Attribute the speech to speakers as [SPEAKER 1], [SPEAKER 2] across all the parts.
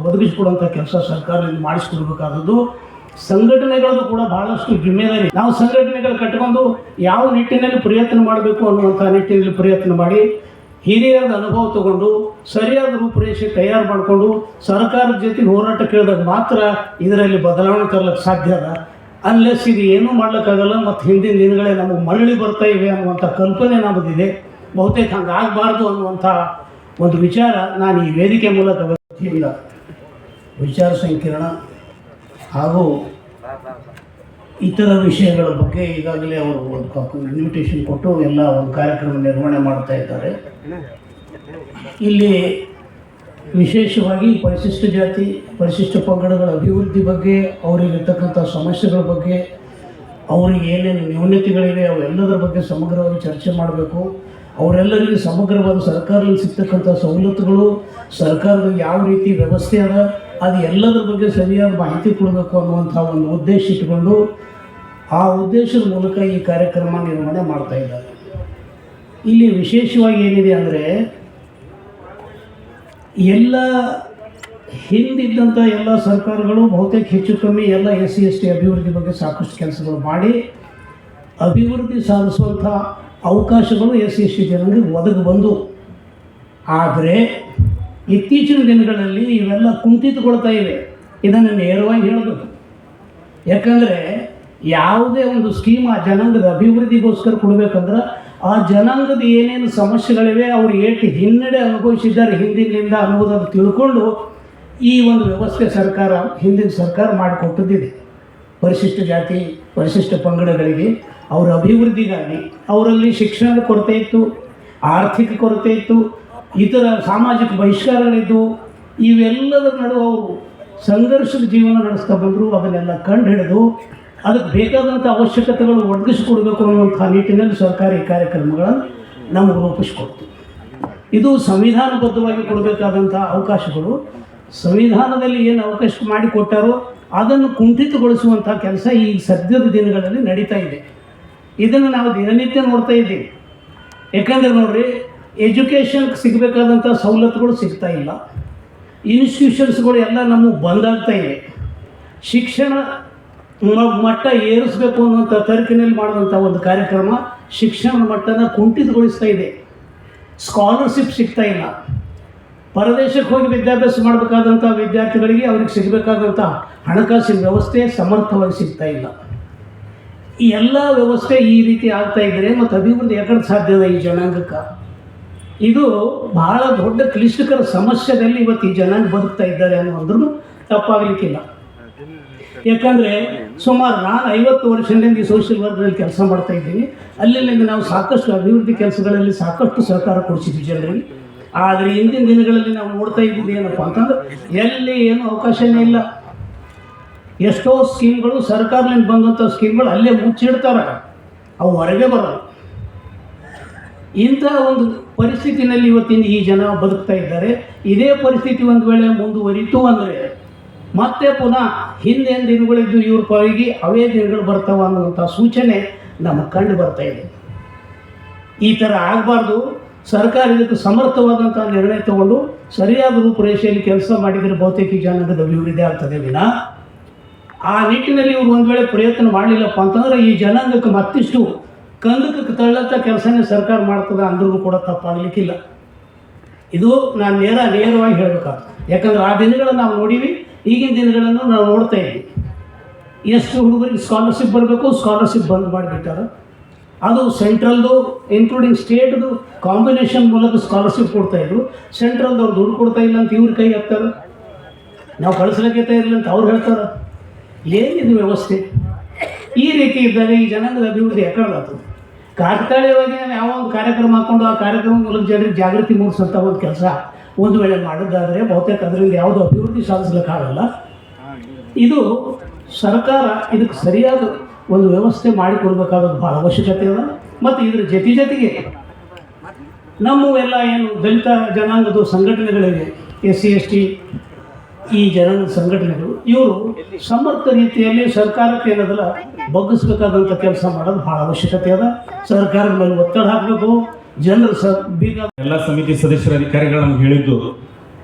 [SPEAKER 1] ಒದಗಿಸಿಕೊಡುವಂಥ ಕೆಲಸ ಸರ್ಕಾರದಿಂದ ಮಾಡಿಸ್ಕೊಡ್ಬೇಕಾದದ್ದು. ಸಂಘಟನೆಗಳದ್ದು ಕೂಡ ಬಹಳಷ್ಟು ಜಿಮ್ಮೆದಾರಿ. ನಾವು ಸಂಘಟನೆಗಳು ಕಟ್ಟಿಕೊಂಡು ಯಾವ ನಿಟ್ಟಿನಲ್ಲಿ ಪ್ರಯತ್ನ ಮಾಡಬೇಕು ಅನ್ನುವಂಥ ನಿಟ್ಟಿನಲ್ಲಿ ಪ್ರಯತ್ನ ಮಾಡಿ ಹಿರಿಯರ ಅನುಭವ ತಗೊಂಡು ಸರಿಯಾದ ರೂಪುರೇಷೆ ತಯಾರು ಮಾಡಿಕೊಂಡು ಸರ್ಕಾರದ ಜೊತೆಗೆ ಹೋರಾಟ ಕೇಳಿದಾಗ ಮಾತ್ರ ಇದರಲ್ಲಿ ಬದಲಾವಣೆ ತರಲಿಕ್ಕೆ ಸಾಧ್ಯ ಅದ. ಅನ್ಲೆಸ್ ಇದು ಏನೂ ಮಾಡ್ಲಿಕ್ಕಾಗಲ್ಲ. ಮತ್ತು ಹಿಂದಿನ ದಿನಗಳೇ ನಮಗೆ ಮರಳಿ ಬರ್ತಾ ಇವೆ ಅನ್ನುವಂಥ ಕಲ್ಪನೆ ನಮ್ಮದಿದೆ. ಬಹುತೇಕ ಹಂಗಾಗಬಾರ್ದು ಅನ್ನುವಂಥ ಒಂದು ವಿಚಾರ ನಾನು ಈ ವೇದಿಕೆ ಮೂಲಕ ಇಲ್ಲ ವಿಚಾರ ಸಂಕಿರಣ ಹಾಗೂ ಇತರ ವಿಷಯಗಳ ಬಗ್ಗೆ ಈಗಾಗಲೇ ಅವರು ಒಂದು ಇನ್ವಿಟೇಷನ್ ಕೊಟ್ಟು ಎಲ್ಲ ಒಂದು ಕಾರ್ಯಕ್ರಮ ನಿರ್ವಹಣೆ ಮಾಡ್ತಾ ಇದ್ದಾರೆ. ಇಲ್ಲಿ ವಿಶೇಷವಾಗಿ ಪರಿಶಿಷ್ಟ ಜಾತಿ ಪರಿಶಿಷ್ಟ ಪಂಗಡಗಳ ಅಭಿವೃದ್ಧಿ ಬಗ್ಗೆ, ಅವರಿಗಿರ್ತಕ್ಕಂಥ ಸಮಸ್ಯೆಗಳ ಬಗ್ಗೆ, ಅವರಿಗೆ ಏನೇನು ನ್ಯೂನತೆಗಳಿವೆ ಅವೆಲ್ಲದರ ಬಗ್ಗೆ ಸಮಗ್ರವಾಗಿ ಚರ್ಚೆ ಮಾಡಬೇಕು. ಅವರೆಲ್ಲರಿಗೂ ಸಮಗ್ರವಾದ ಸರ್ಕಾರದಲ್ಲಿ ಸಿಗ್ತಕ್ಕಂಥ ಸವಲತ್ತುಗಳು, ಸರ್ಕಾರದ ಯಾವ ರೀತಿ ವ್ಯವಸ್ಥೆ ಅದ, ಅದು ಎಲ್ಲದರ ಬಗ್ಗೆ ಸರಿಯಾದ ಮಾಹಿತಿ ಕೊಡಬೇಕು ಅನ್ನುವಂಥ ಒಂದು ಉದ್ದೇಶ ಇಟ್ಟುಕೊಂಡು ಆ ಉದ್ದೇಶದ ಮೂಲಕ ಈ ಕಾರ್ಯಕ್ರಮ ನಿರ್ವಹಣೆ ಮಾಡ್ತಾ ಇದ್ದಾರೆ. ಇಲ್ಲಿ ವಿಶೇಷವಾಗಿ ಏನಿದೆ ಅಂದರೆ, ಎಲ್ಲ ಹಿಂದಿದ್ದಂಥ ಎಲ್ಲ ಸರ್ಕಾರಗಳು ಬಹುತೇಕ ಹೆಚ್ಚು ಕಮ್ಮಿ ಎಲ್ಲ SC/ST ಅಭಿವೃದ್ಧಿ ಬಗ್ಗೆ ಸಾಕಷ್ಟು ಕೆಲಸಗಳು ಮಾಡಿ ಅಭಿವೃದ್ಧಿ ಸಾಧಿಸುವಂಥ ಅವಕಾಶಗಳು SC/ST ಜನರಿಗೆ ಒದಗಿ ಬಂದು, ಆದರೆ ಇತ್ತೀಚಿನ ದಿನಗಳಲ್ಲಿ ಇವೆಲ್ಲ ಕುಂಠಿತಗೊಳ್ತಾ ಇವೆ. ಇದನ್ನು ನೇರವಾಗಿ ಹೇಳಬೇಕು. ಯಾಕಂದರೆ ಯಾವುದೇ ಒಂದು ಸ್ಕೀಮ್ ಆ ಜನಾಂಗದ ಅಭಿವೃದ್ಧಿಗೋಸ್ಕರ ಕೊಡಬೇಕಂದ್ರೆ ಆ ಜನಾಂಗದ ಏನೇನು ಸಮಸ್ಯೆಗಳಿವೆ, ಅವರು ಏಟು ಹಿನ್ನಡೆ ಅನುಭವಿಸಿದ್ದಾರೆ ಹಿಂದಿನಿಂದ ಅನ್ನೋದನ್ನು ತಿಳ್ಕೊಂಡು ಈ ಒಂದು ವ್ಯವಸ್ಥೆ ಹಿಂದಿನ ಸರ್ಕಾರ ಮಾಡಿಕೊಟ್ಟದ್ದಿದೆ. ಪರಿಶಿಷ್ಟ ಜಾತಿ ಪರಿಶಿಷ್ಟ ಪಂಗಡಗಳಿಗೆ ಅವರ ಅಭಿವೃದ್ಧಿಗಾಗಿ ಅವರಲ್ಲಿ ಶಿಕ್ಷಣದ ಕೊರತೆ ಇತ್ತು, ಆರ್ಥಿಕ ಕೊರತೆ ಇತ್ತು, ಇತರ ಸಾಮಾಜಿಕ ಬಹಿಷ್ಕಾರಗಳಿದ್ದು, ಇವೆಲ್ಲದರ ನಡುವೆ ಅವರು ಸಂಘರ್ಷದ ಜೀವನ ನಡೆಸ್ತಾ ಬಂದರು. ಅದನ್ನೆಲ್ಲ ಕಂಡು ಹಿಡಿದು ಅದಕ್ಕೆ ಬೇಕಾದಂಥ ಅವಶ್ಯಕತೆಗಳು ಒದಗಿಸಿಕೊಡ್ಬೇಕು ಅನ್ನುವಂಥ ನಿಟ್ಟಿನಲ್ಲಿ ಸರ್ಕಾರಿ ಕಾರ್ಯಕ್ರಮಗಳನ್ನು ನಮಗೆ ರೂಪಿಸಿಕೊಡ್ತು. ಇದು ಸಂವಿಧಾನಬದ್ಧವಾಗಿ ಕೊಡಬೇಕಾದಂಥ ಅವಕಾಶಗಳು. ಸಂವಿಧಾನದಲ್ಲಿ ಏನು ಅವಕಾಶ ಮಾಡಿಕೊಟ್ಟಾರೋ ಅದನ್ನು ಕುಂಠಿತಗೊಳಿಸುವಂಥ ಕೆಲಸ ಈ ಸದ್ಯದ ದಿನಗಳಲ್ಲಿ ನಡೀತಾ ಇದೆ. ಇದನ್ನು ನಾವು ದಿನನಿತ್ಯ ನೋಡ್ತಾ ಇದ್ದೀವಿ. ಯಾಕಂದರೆ ನೋಡ್ರಿ, ಎಜುಕೇಷನ್ಗೆ ಸಿಗಬೇಕಾದಂಥ ಸವಲತ್ತುಗಳು ಸಿಗ್ತಾ ಇಲ್ಲ. ಇನ್ಸ್ಟಿಟ್ಯೂಷನ್ಸ್ಗಳು ಎಲ್ಲ ನಮಗೆ ಬಂದಾಗ್ತಾ ಇವೆ. ಶಿಕ್ಷಣ ಮಟ್ಟ ಏರಿಸಬೇಕು ಅನ್ನುವಂಥ ತರ್ಕಿನಲ್ಲಿ ಮಾಡಿದಂಥ ಒಂದು ಕಾರ್ಯಕ್ರಮ ಶಿಕ್ಷಣ ಮಟ್ಟನ ಕುಂಠಿತಗೊಳಿಸ್ತಾ ಇದೆ. ಸ್ಕಾಲರ್ಶಿಪ್ ಸಿಗ್ತಾ ಇಲ್ಲ. ಪರದೇಶಕ್ಕೆ ಹೋಗಿ ವಿದ್ಯಾಭ್ಯಾಸ ಮಾಡಬೇಕಾದಂಥ ವಿದ್ಯಾರ್ಥಿಗಳಿಗೆ ಅವ್ರಿಗೆ ಸಿಗಬೇಕಾದಂಥ ಹಣಕಾಸಿನ ವ್ಯವಸ್ಥೆ ಸಮರ್ಥವಾಗಿ ಸಿಗ್ತಾ ಇಲ್ಲ. ಈ ಎಲ್ಲ ವ್ಯವಸ್ಥೆ ಈ ರೀತಿ ಆಗ್ತಾ ಇದ್ದರೆ ಮತ್ತು ಅಭಿವೃದ್ಧಿ ಯಾಕಡೆ ಸಾಧ್ಯದ ಈ ಜನಾಂಗಕ್ಕೆ? ಇದು ಬಹಳ ದೊಡ್ಡ ಕ್ಲಿಷ್ಟಕರ ಸಮಸ್ಯೆದಲ್ಲಿ ಇವತ್ತು ಈ ಜನಾಂಗ ಬದುಕ್ತಾ ಇದ್ದಾರೆ ಅನ್ನೋದ್ರೂ ತಪ್ಪಾಗಲಿಕ್ಕಿಲ್ಲ. ಯಾಕಂದರೆ ಸುಮಾರು ನಾನು 50 ವರ್ಷದಿಂದ ಈ ಸೋಷಿಯಲ್ ವರ್ಕ್ನಲ್ಲಿ ಕೆಲಸ ಮಾಡ್ತಾ ಇದ್ದೀನಿ. ಅಲ್ಲಿಂದ ನಾವು ಸಾಕಷ್ಟು ಅಭಿವೃದ್ಧಿ ಕೆಲಸಗಳಲ್ಲಿ ಸಾಕಷ್ಟು ಸಹಕಾರ ಕೊಡಿಸಿದ್ವಿ ಜನರಿಗೆ. ಆದರೆ ಇಂದಿನ ದಿನಗಳಲ್ಲಿ ನಾವು ನೋಡ್ತಾ ಇದ್ದೀವಿ ಏನಪ್ಪ ಅಂತಂದ್ರೆ, ಎಲ್ಲಿ ಏನೂ ಅವಕಾಶನೇ ಇಲ್ಲ. ಎಷ್ಟೋ ಸ್ಕೀಮ್ಗಳು ಸರ್ಕಾರದಿಂದ ಬಂದಂಥ ಸ್ಕೀಮ್ಗಳು ಅಲ್ಲೇ ಮುಚ್ಚಿಡ್ತಾರೆ, ಅವು ಹೊರಗೆ ಬರೋಲ್ಲ. ಇಂಥ ಒಂದು ಪರಿಸ್ಥಿತಿನಲ್ಲಿ ಇವತ್ತಿನ ಈ ಜನ ಬದುಕ್ತಾ ಇದ್ದಾರೆ. ಇದೇ ಪರಿಸ್ಥಿತಿ ಒಂದು ವೇಳೆ ಮುಂದುವರಿತು ಅಂದರೆ ಮತ್ತೆ ಪುನಃ ಹಿಂದೇನು ದಿನಗಳಿದ್ದು ಇವ್ರ ಪಾಲಿಗೆ ಅವೇ ದಿನಗಳು ಬರ್ತಾವ ಅನ್ನುವಂಥ ಸೂಚನೆ ನಮಗೆ ಕಂಡು ಬರ್ತಾ ಇದೆ. ಈ ಥರ ಆಗಬಾರ್ದು. ಸರ್ಕಾರ ಇದಕ್ಕೆ ಸಮರ್ಥವಾದಂಥ ನಿರ್ಣಯ ತಗೊಂಡು ಸರಿಯಾದ ರೂಪುರೇಷೆಯಲ್ಲಿ ಕೆಲಸ ಮಾಡಿದರೆ ಬಹುತೇಕ ಜನಾಂಗದ ಅಭಿವೃದ್ಧಿ ಆಗ್ತದೆ ವಿನ ಆ ನಿಟ್ಟಿನಲ್ಲಿ ಇವರು ಒಂದು ವೇಳೆ ಪ್ರಯತ್ನ ಮಾಡಲಿಲ್ಲಪ್ಪ ಅಂತಂದ್ರೆ ಈ ಜನಾಂಗಕ್ಕೆ ಮತ್ತಿಷ್ಟು ಕಂದಕ್ಕೆ ತಳ್ಳಂಥ ಕೆಲಸನೇ ಸರ್ಕಾರ ಮಾಡ್ತದೆ ಅಂದ್ರೂ ಕೂಡ ತಪ್ಪಾಗಲಿಕ್ಕಿಲ್ಲ. ಇದು ನಾನು ನೇರವಾಗಿ ಹೇಳಬೇಕಾಗ್ತದೆ. ಯಾಕಂದ್ರೆ ಆ ದಿನಗಳನ್ನು ನಾವು ನೋಡೀವಿ, ಈಗಿನ ದಿನಗಳನ್ನು ನಾವು ನೋಡ್ತಾ ಇದ್ದೀವಿ. ಎಷ್ಟು ಹುಡುಗರಿಗೆ ಸ್ಕಾಲರ್ಶಿಪ್ ಬರಬೇಕು, ಸ್ಕಾಲರ್ಶಿಪ್ ಬಂದ್ ಮಾಡಿಬಿಟ್ಟಾರೆ. ಅದು ಸೆಂಟ್ರಲ್ದು ಇನ್ಕ್ಲೂಡಿಂಗ್ ಸ್ಟೇಟ್ದು ಕಾಂಬಿನೇಷನ್ ಮೂಲಕ ಸ್ಕಾಲರ್ಶಿಪ್ ಕೊಡ್ತಾಯಿದ್ರು. ಸೆಂಟ್ರಲ್ದವ್ರು ದುಡ್ಡು ಕೊಡ್ತಾ ಇಲ್ಲ ಅಂತ ಇವ್ರ ಕೈ ಹಾಕ್ತಾರೆ, ನಾವು ಕಳಿಸ್ಲಿಕ್ಕೆ ಇರಲಿಲ್ಲ ಅಂತ ಅವ್ರು ಹೇಳ್ತಾರೆ. ಏನಿದು ವ್ಯವಸ್ಥೆ? ಈ ರೀತಿ ಇದ್ದಾಗ ಈ ಜನಾಂಗದ ಅಭಿವೃದ್ಧಿ ಯಾಕಂದ್ರೆ ಕಾಕತಾಳೀಯವಾಗಿ ಯಾವ ಒಂದು ಕಾರ್ಯಕ್ರಮ ಹಾಕ್ಕೊಂಡು ಆ ಕಾರ್ಯಕ್ರಮ ಮೂಲಕ ಜನರಿಗೆ ಜಾಗೃತಿ ಮೂಡಿಸೋಂಥ ಒಂದು ಕೆಲಸ ಒಂದು ವೇಳೆ ಮಾಡೋದಾದರೆ ಬಹುತೇಕ ಅದರಿಂದ ಯಾವುದೂ ಅಭಿವೃದ್ಧಿ ಸಾಧಿಸಲಿಕ್ಕಾಗಲ್ಲ. ಇದು ಸರ್ಕಾರ ಇದಕ್ಕೆ ಸರಿಯಾದ ಒಂದು ವ್ಯವಸ್ಥೆ ಮಾಡಿಕೊಡ್ಬೇಕಾದದ್ದು ಭಾಳ ಅವಶ್ಯಕತೆ ಅದ. ಮತ್ತು ಇದ್ರ ಜೊತೆಗೆ ನಮ್ಮವೆಲ್ಲ ಏನು ದಲಿತ ಜನಾಂಗದ ಸಂಘಟನೆಗಳಿವೆ, SC/ST ಈ ಜನಾಂಗದ ಸಂಘಟನೆಗಳು, ಇವರು ಸಮರ್ಥ ರೀತಿಯಲ್ಲಿ ಸರ್ಕಾರಕ್ಕೆ ಏನದಲ್ಲ ಬಗ್ಗಿಸ್ಬೇಕಾದಂಥ ಕೆಲಸ ಮಾಡೋದು ಭಾಳ ಅವಶ್ಯಕತೆ ಅದ. ಸರ್ಕಾರದ ಮೇಲೆ ಒತ್ತಡ ಹಾಕಬೇಕು. ಜನರು ಬೀಗ
[SPEAKER 2] ಎಲ್ಲ ಸಮಿತಿ ಸದಸ್ಯರ ಅಧಿಕಾರಿಗಳು ನಮ್ಗೆ ಹೇಳಿದ್ದು,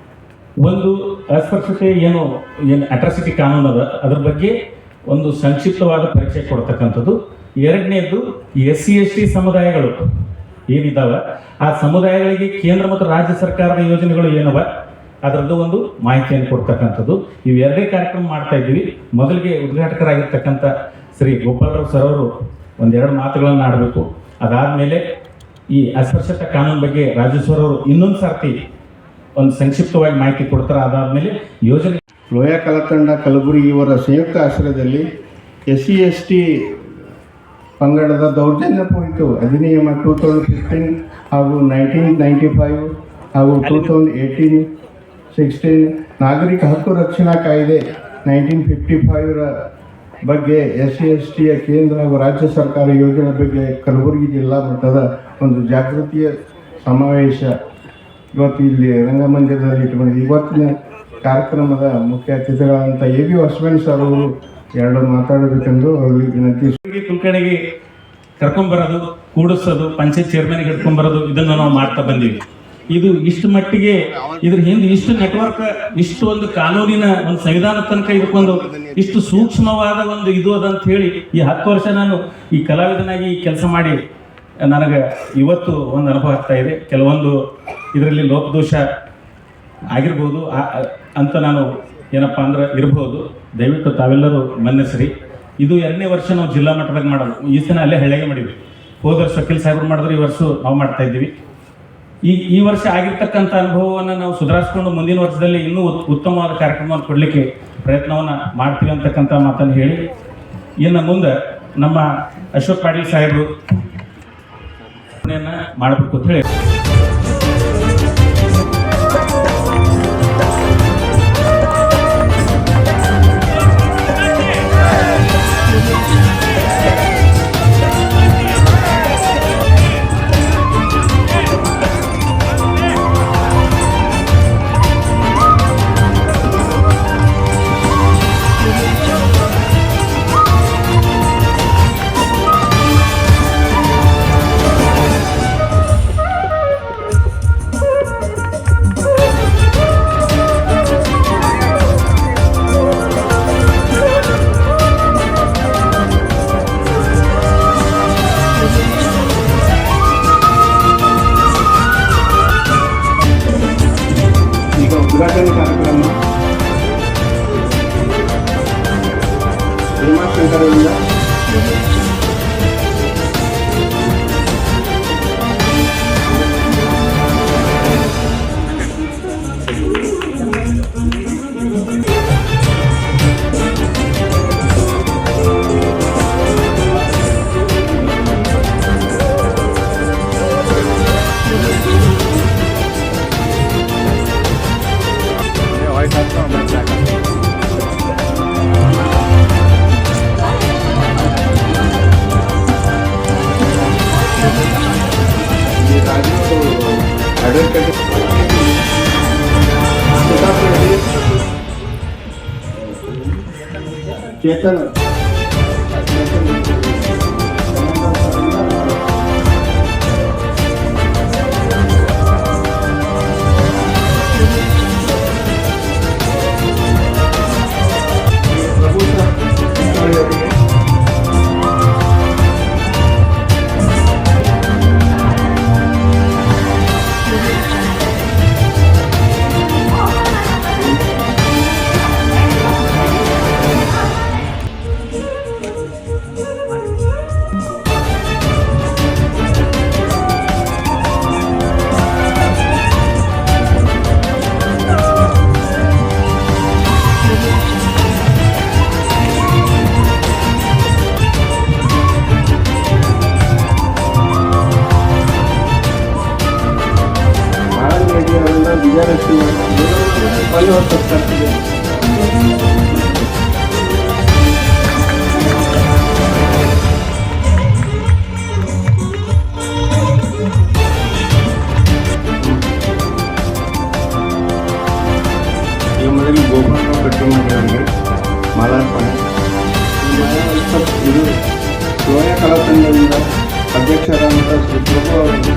[SPEAKER 2] ಒಂದು ಅಸ್ಪೃಶ್ಯತೆ ಏನು ಅಟ್ರಾಸಿಟಿ ಕಾನೂನು ಅದ ಅದ್ರ ಬಗ್ಗೆ ಒಂದು ಸಂಕ್ಷಿಪ್ತವಾದ ಪರಿಚಯ ಕೊಡ್ತಕ್ಕಂಥದ್ದು. ಎರಡನೇದು SC/ST ಸಮುದಾಯಗಳು ಏನಿದ್ದಾವೆ ಆ ಸಮುದಾಯಗಳಿಗೆ ಕೇಂದ್ರ ಮತ್ತು ರಾಜ್ಯ ಸರ್ಕಾರದ ಯೋಜನೆಗಳು ಏನವ ಅದರದ್ದು ಒಂದು ಮಾಹಿತಿಯನ್ನು ಕೊಡ್ತಕ್ಕಂಥದ್ದು. ಇವೆರಡೇ ಕಾರ್ಯಕ್ರಮ ಮಾಡ್ತಾ ಇದ್ದೀವಿ. ಮೊದಲಿಗೆ ಉದ್ಘಾಟಕರಾಗಿರ್ತಕ್ಕಂಥ ಶ್ರೀ ಗೋಪಾಲರಾವ್ ಸರ್ ಅವರು ಒಂದೆರಡು ಮಾತುಗಳನ್ನು ಆಡಬೇಕು. ಅದಾದಮೇಲೆ ಈ ಅಸ್ಪೃಶ್ಯತಾ ಕಾನೂನು ಬಗ್ಗೆ ರಾಜೇಶ್ವರ ಅವರು ಇನ್ನೊಂದು ಸರ್ತಿ ಒಂದು ಸಂಕ್ಷಿಪ್ತವಾಗಿ ಮಾಹಿತಿ ಕೊಡ್ತಾರೆ. ಅದಾದಮೇಲೆ ಯೋಜನೆ
[SPEAKER 3] ಲೋಯ ಕಲತಂಡ ಕಲಬುರಗಿ ಇವರ ಸಂಯುಕ್ತ ಆಶ್ರಯದಲ್ಲಿ SC/ST ಪಂಗಡದ ದೌರ್ಜನ್ಯಪೂರಿತ ಅಧಿನಿಯಮ 2015 ಹಾಗೂ 1995 ಹಾಗೂ 2018-16 ನಾಗರಿಕ ಹಕ್ಕು ರಕ್ಷಣಾ ಕಾಯ್ದೆ 1955ರ ಬಗ್ಗೆ SC/STಯ ಕೇಂದ್ರ ಹಾಗೂ ರಾಜ್ಯ ಸರ್ಕಾರ ಯೋಜನೆ ಬಗ್ಗೆ ಕಲಬುರಗಿ ಜಿಲ್ಲಾ ಮಟ್ಟದ ಒಂದು ಜಾಗೃತಿಯ ಸಮಾವೇಶ ಇವತ್ತು ಇಲ್ಲಿ ರಂಗಮಂದಿರದಲ್ಲಿ ಇಟ್ಕೊಂಡಿದ್ದೀವಿ. ಇವತ್ತಿನ ಕಾರ್ಯಕ್ರಮದ ಮುಖ್ಯ ಅತಿಥಿಗಳಂತ AV ಹೊಸಬನ್ ಸರ್ ಅವರು ಎರಡು ಮಾತಾಡಬೇಕೆಂದು ಅವರಿಗೆ ವಿನಂತಿ.
[SPEAKER 2] ಕುಲಕರ್ಣಿಗೆ ಕರ್ಕೊಂಬರೋದು, ಕೂಡಿಸೋದು, ಪಂಚಾಯತ್ ಚೇರ್ಮನ್ಗೆ ಹಿಡ್ಕೊಂಬರೋದು ಇದನ್ನು ನಾವು ಮಾಡ್ತಾ ಬಂದೀವಿ. ಇದು ಇಷ್ಟು ಮಟ್ಟಿಗೆ ಇದ್ರ ಹಿಂದೆ ಇಷ್ಟು ನೆಟ್ವರ್ಕ್, ಇಷ್ಟು ಒಂದು ಕಾನೂನಿನ ಒಂದು ಸಂವಿಧಾನ ತನಕ ಇದಕ್ಕೊಂದು ಇಷ್ಟು ಸೂಕ್ಷ್ಮವಾದ ಒಂದು ಇದು ಅದಂತ ಹೇಳಿ ಈ 10 ವರ್ಷ ನಾನು ಈ ಕಲಾವಿದನಾಗಿ ಕೆಲಸ ಮಾಡಿ ನನಗೆ ಇವತ್ತು ಒಂದು ಅನುಭವ ಆಗ್ತಾ ಇದೆ. ಕೆಲವೊಂದು ಇದರಲ್ಲಿ ಲೋಪದೋಷ ಆಗಿರ್ಬೋದು ಅಂತ ನಾನು ಏನಪ್ಪ ಅಂದ್ರೆ ಇರ್ಬೋದು. ದಯವಿಟ್ಟು ತಾವೆಲ್ಲರೂ ಮನ್ನಿಸ್ರಿ. ಇದು 2ನೇ ವರ್ಷ ನಾವು ಜಿಲ್ಲಾ ಮಟ್ಟದಾಗ ಮಾಡೋದು. ಈ ಸಲ ಅಲ್ಲೇ ಹಳ್ಳಿಗೆ ಮಾಡಿದ್ವಿ. ಹೋದ ವರ್ಷ ವಕೀಲ್ ಸಾಹೇಬರು ಮಾಡಿದ್ರೆ ಈ ವರ್ಷ ನಾವು ಮಾಡ್ತಾ ಇದ್ದೀವಿ. ಈ ವರ್ಷ ಆಗಿರ್ತಕ್ಕಂಥ ಅನುಭವವನ್ನು ನಾವು ಸುಧಾರಿಸ್ಕೊಂಡು ಮುಂದಿನ ವರ್ಷದಲ್ಲಿ ಇನ್ನೂ ಉತ್ತಮವಾದ ಕಾರ್ಯಕ್ರಮವನ್ನು ಕೊಡಲಿಕ್ಕೆ ಪ್ರಯತ್ನವನ್ನು ಮಾಡ್ತೀವಿ ಅಂತಕ್ಕಂಥ ಮಾತನ್ನು ಹೇಳಿ, ಇನ್ನು ಮುಂದೆ ನಮ್ಮ ಅಶೋಕ್ ಪಾಟೀಲ್ ಸಾಹೇಬರು ಮಾಡಬೇಕು ಅಂತ ಹೇಳಿ
[SPEAKER 3] ಉದ್ಘಾಟನೆ ಕಾರ್ಯಕ್ರಮ ಭೀಮಾಶಂಕರರಿಂದ ಚೇತನ್ ವಿಜಯಲಕ್ಷ್ಮಿ ಈ ಮೊದಲಿಗೆ ಗೋಪಾಲರಾವ್ ಕಟ್ಟಿಮಂದಿಯವರಿಗೆ ಮಾಲಾರ್ಪಣೆ. ಇದು ಲೋಯ ಕಲಾತಂಡದಿಂದ ಅಧ್ಯಕ್ಷರಾದಂಥ ಶ್ರೀ ಪ್ರಭು ಅವರಿಗೆ